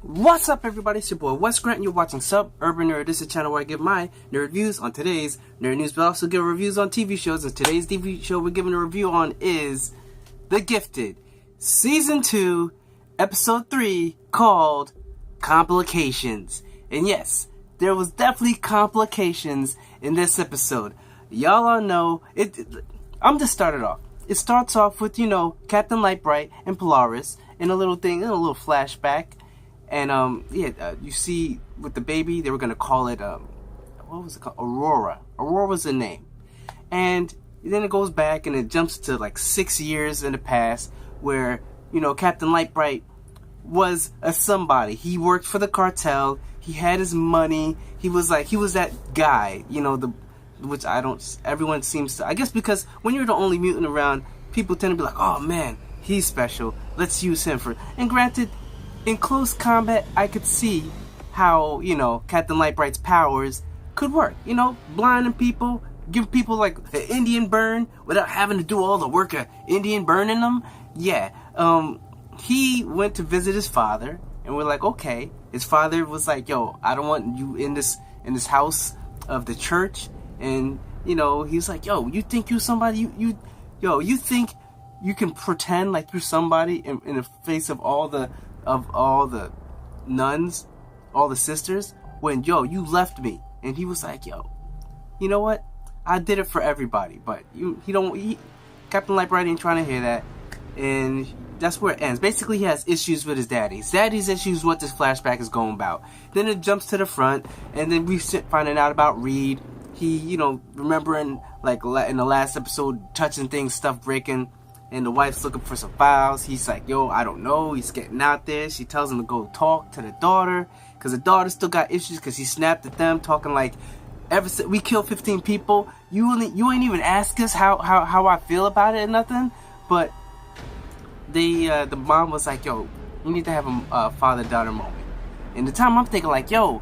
What's up, everybody? It's your boy Wes Grant, and you're watching Suburban Nerd. This is a channel where I give my nerd reviews on today's nerd news, but I also give reviews on TV shows. And today's TV show we're giving a review on is The Gifted, Season 2, Episode 3, called Complications. And yes, there was definitely complications in this episode. Y'all all know it. I'm just started off. It starts off with, Captain Lightbright and Polaris and a little thing, a little flashback. And, you see, with the baby, they were going to call it, what was it called? Aurora. Aurora was the name. And then it goes back and it jumps to, 6 years in the past where, Captain Lightbright was a somebody. He worked for the cartel. He had his money. He was that guy, which everyone seems to, I guess because when you're the only mutant around, people tend to be like, oh, man, he's special. Let's use him for, and granted, in close combat, I could see how, Captain Lightbright's powers could work. Blinding people, give people an Indian burn without having to do all the work of Indian burning them. Yeah, he went to visit his father, and we're like, okay. His father was like, yo, I don't want you in this house of the church. And, he's like, yo, you think you somebody, you think you can pretend like you're somebody in the face of all the nuns, all the sisters, when, you left me. And he was like, yo, you know what? I did it for everybody, but Captain Lightbright ain't trying to hear that. And that's where it ends. Basically, he has issues with his daddy. His daddy's issues, what this flashback is going about. Then it jumps to the front, and then we finding out about Reed. He, remembering, in the last episode, touching things, stuff breaking. And the wife's looking for some files. He's like, yo, I don't know. He's getting out there. She tells him to go talk to the daughter. Because the daughter still got issues because he snapped at them. Talking like, ever since we killed 15 people, you ain't even ask us how I feel about it or nothing. But the mom was like, yo, you need to have a father-daughter moment. And the time I'm thinking like, yo,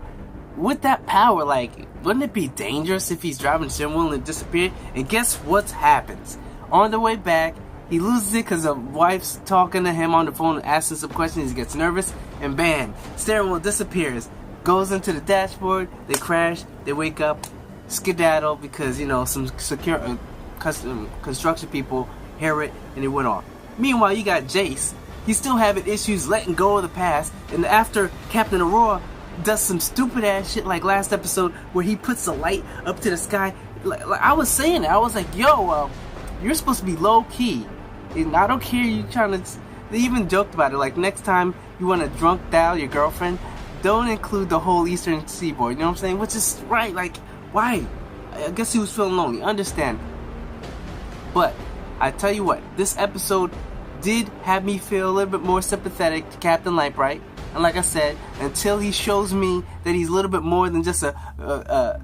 with that power, wouldn't it be dangerous if he's driving the steering wheel and disappear? And guess what happens? On the way back, he loses it because the wife's talking to him on the phone, asking some questions. He gets nervous, and bam, steering wheel disappears. Goes into the dashboard. They crash. They wake up, skedaddle because some construction people hear it, and it went off. Meanwhile, you got Jace. He's still having issues letting go of the past, and after Captain Aurora does some stupid ass shit like last episode where he puts the light up to the sky. Like I was saying, I was like, yo, you're supposed to be low key. And I don't care you trying to. They even joked about it. Next time you want to drunk dial your girlfriend, don't include the whole Eastern Seaboard. You know what I'm saying? Which is right. Why? I guess he was feeling lonely. Understand? But I tell you what, this episode did have me feel a little bit more sympathetic to Captain Lightbright. And like I said, until he shows me that he's a little bit more than just a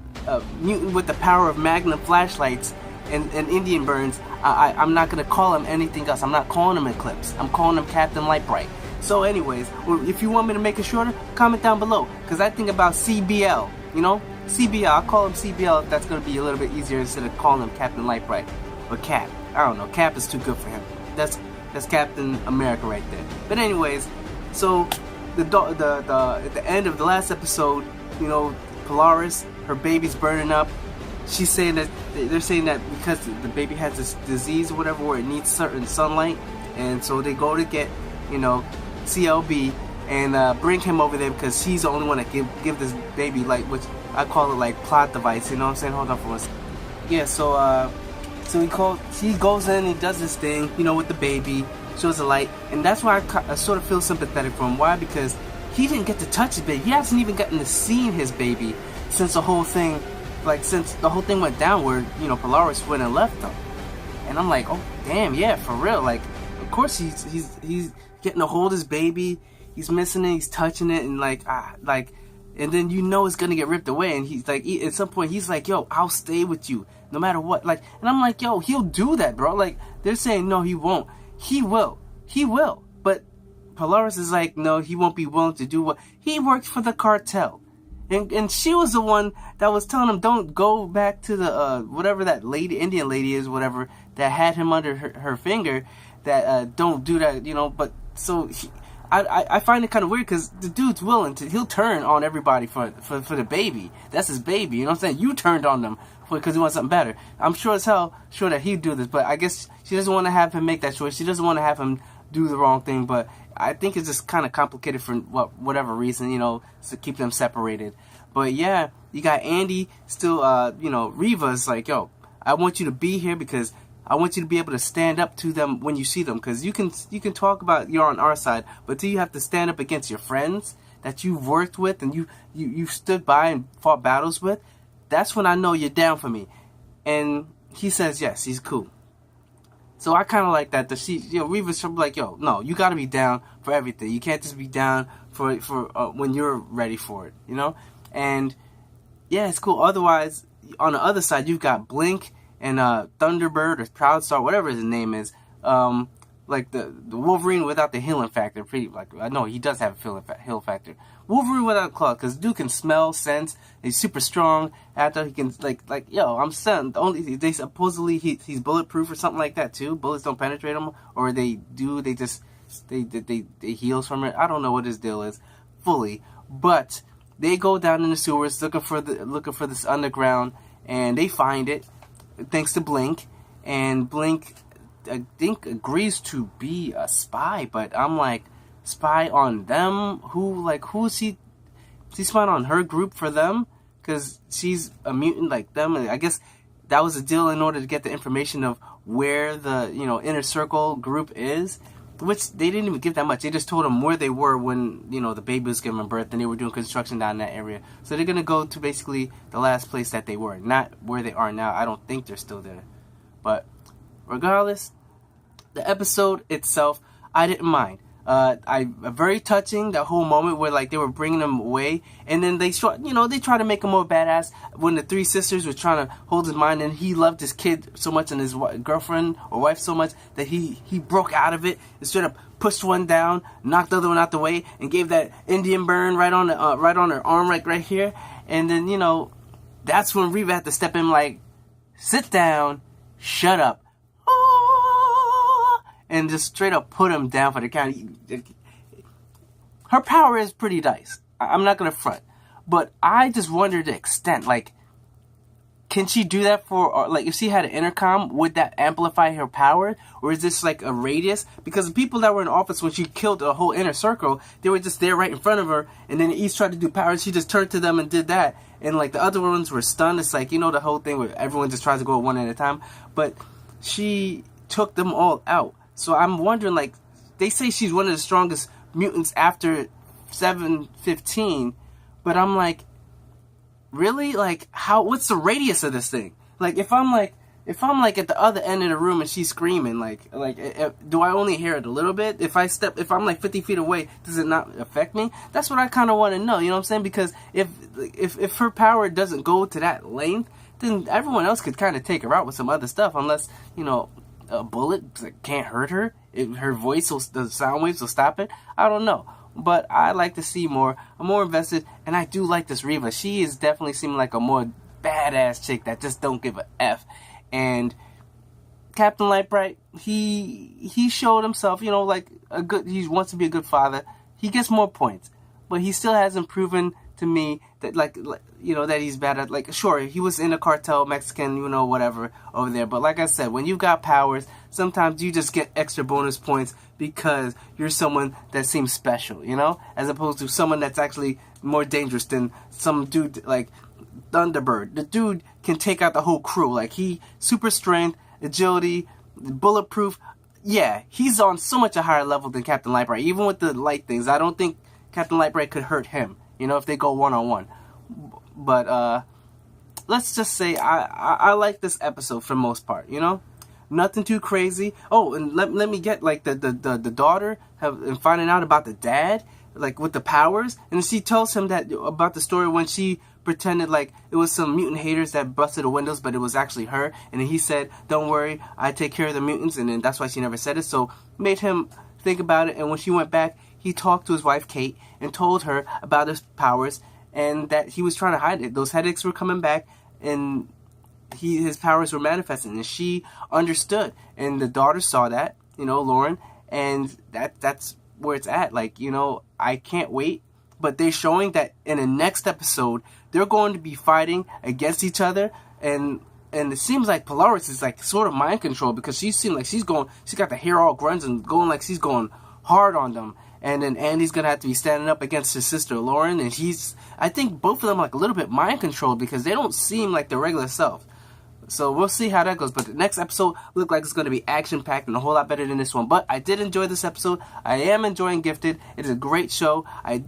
mutant with the power of magnum flashlights and Indian burns, I'm not going to call him anything else. I'm not calling him Eclipse. I'm calling him Captain Lightbright. So anyways, if you want me to make it shorter, comment down below. Because I think about CBL, CBL. I'll call him CBL if that's going to be a little bit easier instead of calling him Captain Lightbright. Or Cap. I don't know. Cap is too good for him. That's Captain America right there. But anyways, so at the end of the last episode, Polaris, her baby's burning up. She's saying that they're saying that because the baby has this disease or whatever where it needs certain sunlight, and so they go to get CLB and bring him over there because he's the only one that can give this baby which I call it plot device. You know what I'm saying? Hold on for one second. Yeah. So he goes in, he does this thing, with the baby, shows the light, and that's why I sort of feel sympathetic for him. Why? Because he didn't get to touch his baby. He hasn't even gotten to see his baby since the whole thing. Since the whole thing went down where, Polaris went and left them. And I'm like, oh, damn, yeah, for real. Of course he's getting to hold his baby. He's missing it. He's touching it. And, and then it's going to get ripped away. And he's at some point, he's like, yo, I'll stay with you no matter what. And I'm like, yo, he'll do that, bro. They're saying, no, he won't. He will. He will. But Polaris is like, no, he won't be willing to do what. He worked for the cartel. And she was the one that was telling him, don't go back to the, whatever that Indian lady is, whatever, that had him under her finger, that, don't do that, but, so, I find it kind of weird because the dude's willing to, he'll turn on everybody for the baby. That's his baby, you know what I'm saying? You turned on them because you want something better. I'm sure as hell sure that he'd do this, but I guess she doesn't want to have him make that choice. She doesn't want to have him do the wrong thing, but I think it's just kind of complicated for whatever reason, you know, to keep them separated. But yeah, you got Andy still, you know, Reva's like, yo, I want you to be here because I want you to be able to stand up to them when you see them, because you can talk about you're on our side, but do you have to stand up against your friends that you've worked with and you stood by and fought battles with? That's when I know you're down for me. And he says yes, he's cool. So I kind of like that. Reeves like, yo, no, you got to be down for everything. You can't just be down for when you're ready for it, you know? And yeah, it's cool. Otherwise, on the other side, you've got Blink and Thunderbird or Proudstar, whatever his name is, like the Wolverine without the healing factor. I know he does have a heal factor. Wolverine without claw, because dude can smell, sense. He's super strong. After he can like yo, I'm stunned. They supposedly he's bulletproof or something like that too. Bullets don't penetrate him, or they do. They just they heals from it. I don't know what his deal is fully, but they go down in the sewers looking for this underground, and they find it. Thanks to Blink, and Blink, I think, agrees to be a spy, but I'm like, spy on them? Who's he? Is he spying on her group for them? Because she's a mutant like them, and I guess that was a deal in order to get the information of where the, you know, inner circle group is, which they didn't even give that much. They just told them where they were when, you know, the baby was giving birth and they were doing construction down in that area. So they're going to go to basically the last place that they were, not where they are now. I don't think they're still there. But regardless, the episode itself, I didn't mind. Very touching, that whole moment where like they were bringing him away, and then they try to make him more badass when the three sisters were trying to hold his mind, and he loved his kid so much and his girlfriend or wife so much that he broke out of it and straight up pushed one down, knocked the other one out the way, and gave that Indian burn right on her arm, right here. And then, you know, that's when Reeves had to step in like, sit down, shut up, and just straight up put him down for the count. Her power is pretty nice. I'm not going to front. But I just wonder the extent. Like, can she do that for, like, if she had an intercom, would that amplify her power? Or is this like a radius? Because the people that were in office when she killed the whole inner circle, they were just there right in front of her. And then each tried to do power. She just turned to them and did that. And, like, the other ones were stunned. It's like, you know, the whole thing where everyone just tries to go one at a time. But she took them all out. So I'm wondering, like, they say she's one of the strongest mutants after 715, but I'm like, really? Like, what's the radius of this thing? Like, if I'm like at the other end of the room and she's screaming, like, do I only hear it a little bit? If I'm like 50 feet away, does it not affect me? That's what I kind of want to know, you know what I'm saying? Because if her power doesn't go to that length, then everyone else could kind of take her out with some other stuff, unless, you know, a bullet can't hurt her. Her voice the sound waves will stop it. I don't know, but I like to see more. I'm more invested, and I do like this Reva. She is definitely seeming like a more badass chick that just don't give a f. And Captain Lightbright, he showed himself, you know, like he wants to be a good father. He gets more points, but he still hasn't proven to me that, like you know, that he's bad at, like, sure, he was in a cartel, Mexican, you know, whatever, over there. But like I said, when you've got powers, sometimes you just get extra bonus points because you're someone that seems special, you know? As opposed to someone that's actually more dangerous than some dude like Thunderbird. The dude can take out the whole crew. Like, he, super strength, agility, bulletproof. Yeah, he's on so much a higher level than Captain Lightbright. Even with the light things, I don't think Captain Lightbright could hurt him, you know, if they go one-on-one. But let's just say I like this episode for the most part, you know? Nothing too crazy. Oh, and let me get, like, the daughter and finding out about the dad, like, with the powers. And she tells him that about the story when she pretended like it was some mutant haters that busted the windows, but it was actually her. And then he said, don't worry, I take care of the mutants. And then that's why she never said it. So made him think about it. And when she went back, he talked to his wife, Cate, and told her about his powers and that he was trying to hide it. Those headaches were coming back, and his powers were manifesting, and she understood. And the daughter saw that, you know, Lauren, and that's where it's at. Like, you know, I can't wait. But they're showing that in the next episode, they're going to be fighting against each other, and it seems like Polaris is like sort of mind control, because she seems like she's got the hair all grunge and going like she's going hard on them. And then Andy's gonna have to be standing up against his sister Lauren, and I think both of them are like a little bit mind controlled, because they don't seem like their regular self. So we'll see how that goes. But the next episode looks like it's going to be action-packed and a whole lot better than this one. But I did enjoy this episode. I am enjoying Gifted. It is a great show. I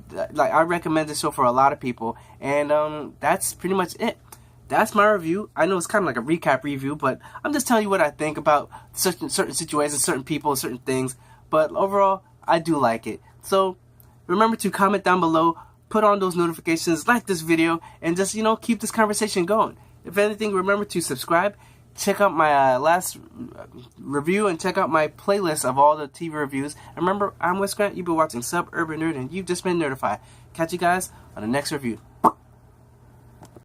recommend this show for a lot of people. And that's pretty much it. That's my review. I know it's kind of like a recap review, but I'm just telling you what I think about certain situations, certain people, certain things. But overall, I do like it. So remember to comment down below, put on those notifications, like this video, and just, you know, keep this conversation going. If anything, remember to subscribe, check out my last review, and check out my playlist of all the TV reviews. And remember, I'm Wes Grant, you've been watching Suburban Nerd, and you've just been notified. Catch you guys on the next review.